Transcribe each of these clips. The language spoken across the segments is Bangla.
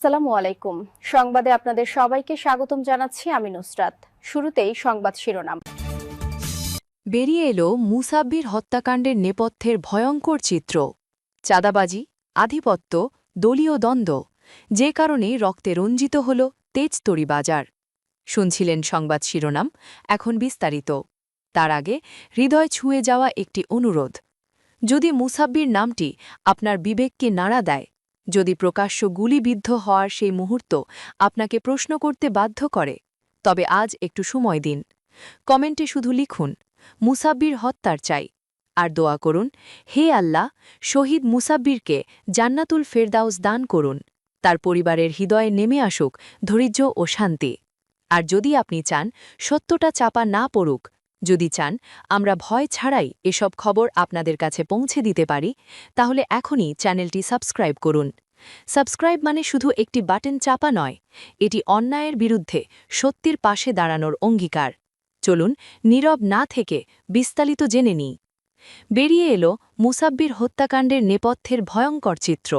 আসসালামু আলাইকুম। সংবাদে আপনাদের সবাইকে স্বাগতম জানাচ্ছি আমি নুসরাত। শুরুতেই সংবাদ শিরোনাম। বেরিয়ে এলো মুসাব্বির হত্যাকাণ্ডের নেপথ্যের ভয়ঙ্কর চিত্র। চাঁদাবাজি, আধিপত্য, দলীয় দ্বন্দ্ব, যে কারণে রক্তে রঞ্জিত হল তেজতরি বাজার। শুনছিলেন সংবাদ শিরোনাম, এখন বিস্তারিত। তার আগে হৃদয় ছুঁয়ে যাওয়া একটি অনুরোধ। যদি মুসাব্বির নামটি আপনার বিবেককে নাড়া দেয়, যদি প্রকাশ্য গুলিবিদ্ধ হওয়ার সেই মুহূর্ত আপনাকে প্রশ্ন করতে বাধ্য করে, তবে আজ একটু সময় দিন। কমেন্টে শুধু লিখুন, মুসাব্বির হত্যার চাই, আর দোয়া করুন, হে আল্লাহ, শহীদ মুসাব্বিরকে জান্নাতুল ফেরদাউস দান করুন, তার পরিবারের হৃদয়ে নেমে আসুক ধৈর্য ও শান্তি। আর যদি আপনি চান সত্যটা চাপা না পড়ুক, যদি চান আমরা ভয় ছাড়াই এসব খবর আপনাদের কাছে পৌঁছে দিতে পারি, তাহলে এখনই চ্যানেলটি সাবস্ক্রাইব করুন। সাবস্ক্রাইব মানে শুধু একটি বাটন চাপা নয়, এটি অন্যায়ের বিরুদ্ধে সত্যের পাশে দাঁড়ানোর অঙ্গীকার। চলুন নীরব না থেকে বিস্তারিত জেনে নিই। বেরিয়ে এলো মুসাব্বির হত্যাকাণ্ডের নেপথ্যের ভয়ঙ্কর চিত্র।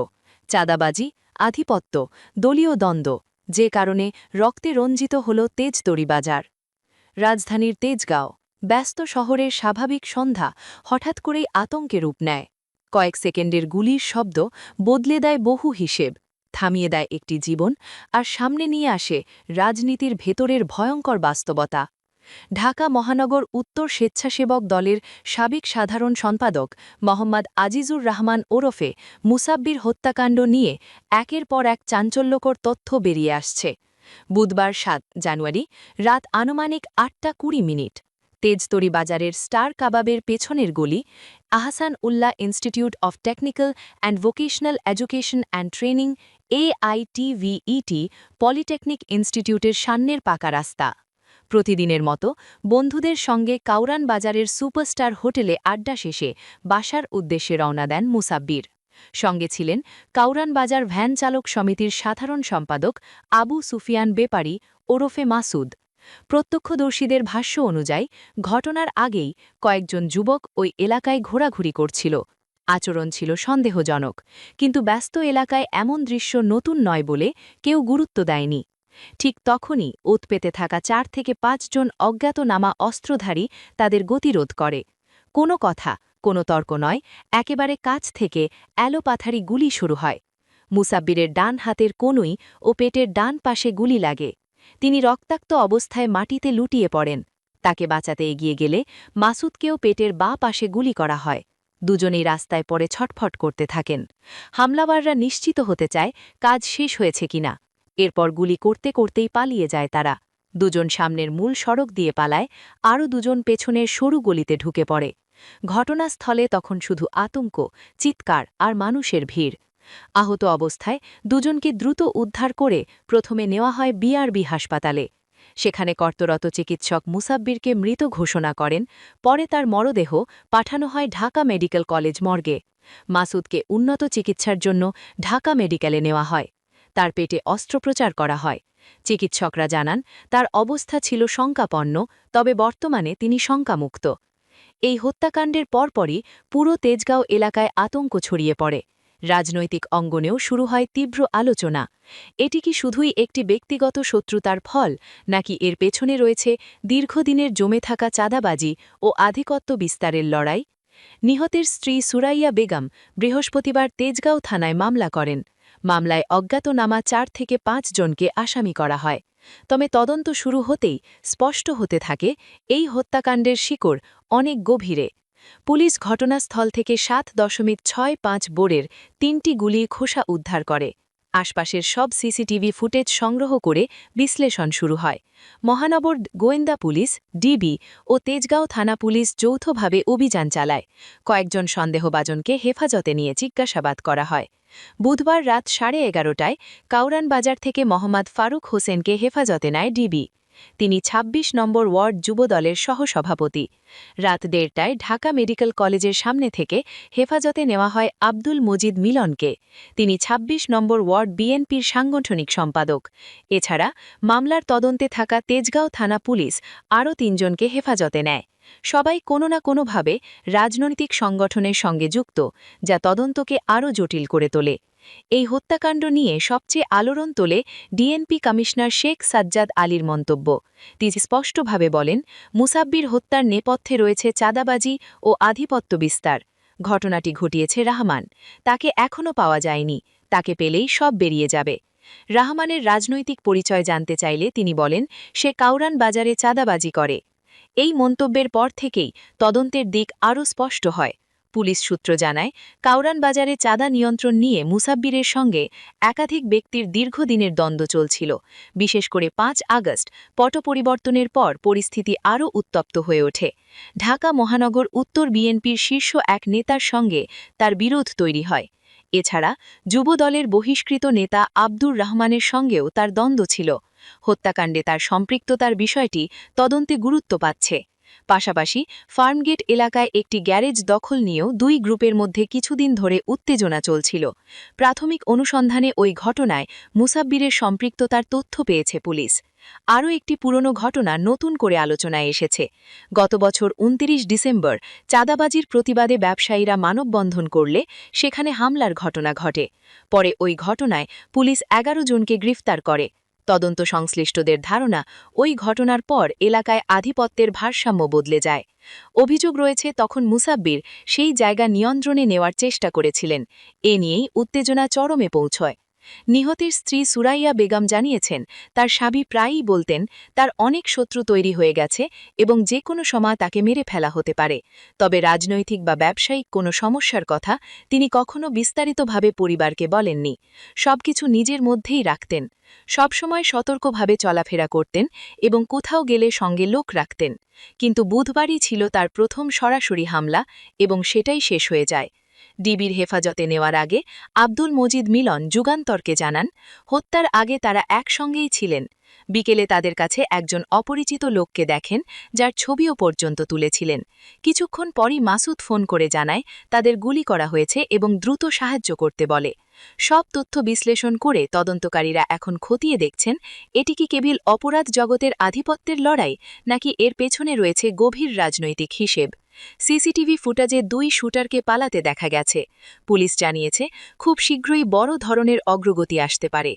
চাঁদাবাজি, আধিপত্য, দলীয় দ্বন্দ্ব, যে কারণে রক্তে রঞ্জিত হল তেজতরি বাজার। রাজধানীর তেজগাঁও, ব্যস্ত শহরের স্বাভাবিক সন্ধ্যা হঠাৎ করেই আতঙ্কে রূপ নেয়। কয়েক সেকেন্ডের গুলির শব্দ বদলে দেয় বহু হিসেব, থামিয়ে দেয় একটি জীবন, আর সামনে নিয়ে আসে রাজনীতির ভেতরের ভয়ঙ্কর বাস্তবতা। ঢাকা মহানগর উত্তর স্বেচ্ছাসেবক দলের সাবেক সাধারণ সম্পাদক মোহাম্মদ আজিজুর রহমান ওরফে মুসাব্বির হত্যাকাণ্ড নিয়ে একের পর এক চাঞ্চল্যকর তথ্য বেরিয়ে আসছে। বুধবার ৭ জানুয়ারি রাত আনুমানিক ৮:২০ তেজতরি বাজারের স্টার কাবাবের পেছনের গলি, Ahsan Ullah institute of technical and vocational education and training AITVET polytechnic ইনস্টিটিউটের সামনের পাকা রাস্তা। প্রতিদিনের মতো বন্ধুদের সঙ্গে কাউরান বাজারের সুপারস্টার হোটেলে আড্ডা শেষে বাসার উদ্দেশ্যে রওনা দেন মুসাব্বির। সঙ্গে ছিলেন কাউরান বাজার ভ্যান চালক সমিতির সাধারণ সম্পাদক আবু সুফিয়ান বেপারি ওরফে মাসুদ। প্রত্যক্ষদর্শীদের ভাষ্য অনুযায়ী ঘটনার আগেই কয়েকজন যুবক ওই এলাকায় ঘোরাঘুরি করছিল। আচরণ ছিল সন্দেহজনক, কিন্তু ব্যস্ত এলাকায় এমন দৃশ্য নতুন নয় বলে কেউ গুরুত্ব দেয়নি। ঠিক তখনই ওত পেতে থাকা ৪ থেকে ৫ জন অজ্ঞাতনামা অস্ত্রধারী তাদের গতিরোধ করে। কোনো কথা, কোনো তর্ক নয়, একেবারে কাছ থেকে অ্যালোপাথারি গুলি শুরু হয়। মুসাব্বিরের ডান হাতের কনুই ও পেটের ডান পাশে গুলি লাগে। তিনি রক্তাক্ত অবস্থায় মাটিতে লুটিয়ে পড়েন। তাকে বাঁচাতে এগিয়ে গেলে মাসুদকেও পেটের বাঁ পাশে গুলি করা হয়। দুজনেই রাস্তায় পড়ে ছটফট করতে থাকেন। হামলাবাররা নিশ্চিত হতে চায় কাজ শেষ হয়েছে কিনা। এরপর গুলি করতে করতেই পালিয়ে যায় তারা। দুজন সামনের মূল সড়ক দিয়ে পালায়, আরও দুজন পেছনের সরু গলিতে ঢুকে পড়ে। ঘটনাস্থলে তখন শুধু আতঙ্ক, চিৎকার আর মানুষের ভিড়। আহত অবস্থায় দুজনকে দ্রুত উদ্ধার করে প্রথমে নেওয়া হয় বিআরবি হাসপাতালে। সেখানে কর্তরত চিকিৎসক মুসাব্বিরকে মৃত ঘোষণা করেন। পরে তার মরদেহ পাঠানো হয় ঢাকা মেডিকেল কলেজ মর্গে। মাসুদকে উন্নত চিকিৎসার জন্য ঢাকা মেডিকেলে নেওয়া হয়। তার পেটে অস্ত্রোপচার করা হয়। চিকিৎসকরা জানান তার অবস্থা ছিল শঙ্কাপন্ন, তবে বর্তমানে তিনি শঙ্কামুক্ত। এই হত্যাকাণ্ডের পরপরই পুরো তেজগাঁও এলাকায় আতঙ্ক ছড়িয়ে পড়ে। রাজনৈতিক অঙ্গনেও শুরু হয় তীব্র আলোচনা। এটি কি শুধুই একটি ব্যক্তিগত শত্রুতার ফল, নাকি এর পেছনে রয়েছে দীর্ঘদিনের জমে থাকা চাঁদাবাজি ও আধিপত্য বিস্তারের লড়াই? নিহতের স্ত্রী সুরাইয়া বেগম বৃহস্পতিবার তেজগাঁও থানায় মামলা করেন। মামলায় অজ্ঞাতনামা ৪ থেকে ৫ জনকে আসামি করা হয়। তবে তদন্ত শুরু হতেই স্পষ্ট হতে থাকে এই হত্যাকাণ্ডের শিকড় অনেক গভীরে। পুলিশ ঘটনাস্থল থেকে ৭.65 বোরের ৩টি গুলির খোসা উদ্ধার করে। আশপাশের সব সিসিটিভি ফুটেজ সংগ্রহ করে বিশ্লেষণ শুরু হয়। মহানগর গোয়েন্দা পুলিশ, ডিবি ও তেজগাঁও থানা পুলিশ যৌথভাবে অভিযান চালায়। কয়েকজন সন্দেহভাজনকে হেফাজতে নিয়ে জিজ্ঞাসাবাদ করা হয়। বুধবার রাত 11:30টায় কাউরান বাজার থেকে মোহাম্মদ ফারুক হোসেনকে হেফাজতে নেয় ডিবি। তিনি ২৬ নম্বর ওয়ার্ড যুবদলের সহসভাপতি। রাত ১:৩০টায় ঢাকা মেডিকেল কলেজের সামনে থেকে হেফাজতে নেওয়া হয় আব্দুল মজিদ মিলনকে। তিনি ২৬ নম্বর ওয়ার্ড বিএনপির সাংগঠনিক সম্পাদক। এছাড়া মামলার তদন্তে থাকা তেজগাঁও থানা পুলিশ আরও ৩ জনকে হেফাজতে নেয়। সবাই কোনো না কোনোভাবে রাজনৈতিক সংগঠনের সঙ্গে যুক্ত, যা তদন্তকে আরও জটিল করে তোলে। এই হত্যাকাণ্ড নিয়ে সবচেয়ে আলোড়ন তোলে ডিএনপি কমিশনার শেখ সাজ্জাদ আলীর মন্তব্য। তিনি স্পষ্টভাবে বলেন, মুসাব্বির হত্যার নেপথ্যে রয়েছে চাঁদাবাজি ও আধিপত্য বিস্তার। ঘটনাটি ঘটিয়েছে রহমান। তাকে এখনও পাওয়া যায়নি। তাকে পেলেই সব বেরিয়ে যাবে। রহমানের রাজনৈতিক পরিচয় জানতে চাইলে তিনি বলেন, সে কাউরান বাজারে চাঁদাবাজি করে। এই মন্তব্যের পর থেকেই তদন্তের দিক আরও স্পষ্ট হয়। পুলিশ সূত্র জানায়, কাউরান বাজারে চাঁদা নিয়ন্ত্রণ নিয়ে মুসাব্বিরের সঙ্গে একাধিক ব্যক্তির দীর্ঘদিনের দ্বন্দ্ব চলছিল। বিশেষ করে ৫ আগস্ট পট পরিবর্তনের পর পরিস্থিতি আরও উত্তপ্ত হয়ে ওঠে। ঢাকা মহানগর উত্তর বিএনপির শীর্ষ এক নেতার সঙ্গে তার বিরোধ তৈরি হয়। এছাড়া যুবদলের বহিষ্কৃত নেতা আব্দুর রহমানের সঙ্গেও তার দ্বন্দ্ব ছিল। হত্যাকাণ্ডে তার সম্পৃক্ততার বিষয়টি তদন্তে গুরুত্ব পাচ্ছে। পাশাপাশি ফার্মগেট এলাকায় একটি গ্যারেজ দখল নিয়েও দুই গ্রুপের মধ্যে কিছুদিন ধরে উত্তেজনা চলছিল। প্রাথমিক অনুসন্ধানে ওই ঘটনায় মুসাব্বিরের সম্পৃক্ততার তথ্য পেয়েছে পুলিশ। আরও একটি পুরনো ঘটনা নতুন করে আলোচনায় এসেছে। গত বছর ২৯ ডিসেম্বর চাঁদাবাজির প্রতিবাদে ব্যবসায়ীরা মানববন্ধন করলে সেখানে হামলার ঘটনা ঘটে। পরে ওই ঘটনায় পুলিশ ১১ জনকে গ্রেফতার করে। তদন্ত সংশ্লিষ্টদের ধারণা, ওই ঘটনার পর এলাকায় আধিপত্যের ভারসাম্য বদলে যায়। অভিযোগ রয়েছে তখন মুসাব্বির সেই জায়গা নিয়ন্ত্রণে নেওয়ার চেষ্টা করেছিলেন। এ নিয়েই উত্তেজনা চরমে পৌঁছয়। নিহতের স্ত্রী সুরাইয়া বেগম জানিয়েছেন, তার স্বামী প্রায়ই বলতেন তার অনেক শত্রু তৈরি হয়ে গেছে এবং যে কোনো সময় তাকে মেরে ফেলা হতে পারে। তবে রাজনৈতিক বা ব্যবসায়িক কোনো সমস্যার কথা তিনি কখনো বিস্তারিতভাবে পরিবারকে বলেননি। সবকিছু নিজের মধ্যেই রাখতেন। সবসময় সতর্কভাবে চলাফেরা করতেন এবং কোথাও গেলে সঙ্গে লোক রাখতেন। কিন্তু বুধবারই ছিল তার প্রথম সরাসরি হামলা এবং সেটাই শেষ হয়ে যায়। ডিবির হেফাজতে নেওয়ার আগে আব্দুল মজিদ মিলন যুগান্তরকে জানান, হত্যার আগে তারা একসঙ্গেই ছিলেন। বিকেলে তাদের কাছে একজন অপরিচিত লোককে দেখেন, যার ছবিও পর্যন্ত তুলেছিলেন। কিছুক্ষণ পরই মাসুদ ফোন করে জানায় তাদের গুলি করা হয়েছে এবং দ্রুত সাহায্য করতে বলে। সব তথ্য বিশ্লেষণ করে তদন্তকারীরা এখন খতিয়ে দেখছেন, এটি কি কেবল অপরাধ জগতের আধিপত্যের লড়াই, নাকি এর পেছনে রয়েছে গভীর রাজনৈতিক হিসেব। সিসিটিভি ফুটেজে ২ শুটারকে পালাতে দেখা গেছে। পুলিশ জানিয়েছে, খুব শীঘ্রই বড় ধরনের অগ্রগতি আসতে পারে।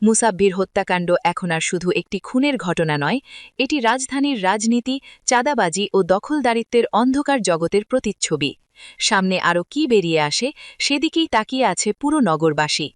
মুসাব্বির হত্যাকাণ্ড এখন আর শুধু একটি খুনের ঘটনা নয়, এটি রাজধানীর রাজনীতি, চাঁদাবাজি ও দখলদারিত্বের অন্ধকার জগতের প্রতিচ্ছবি। সামনে আরও কি বেরিয়ে আসে, সেদিকেই তাকিয়ে আছে পুরো নগরবাসী।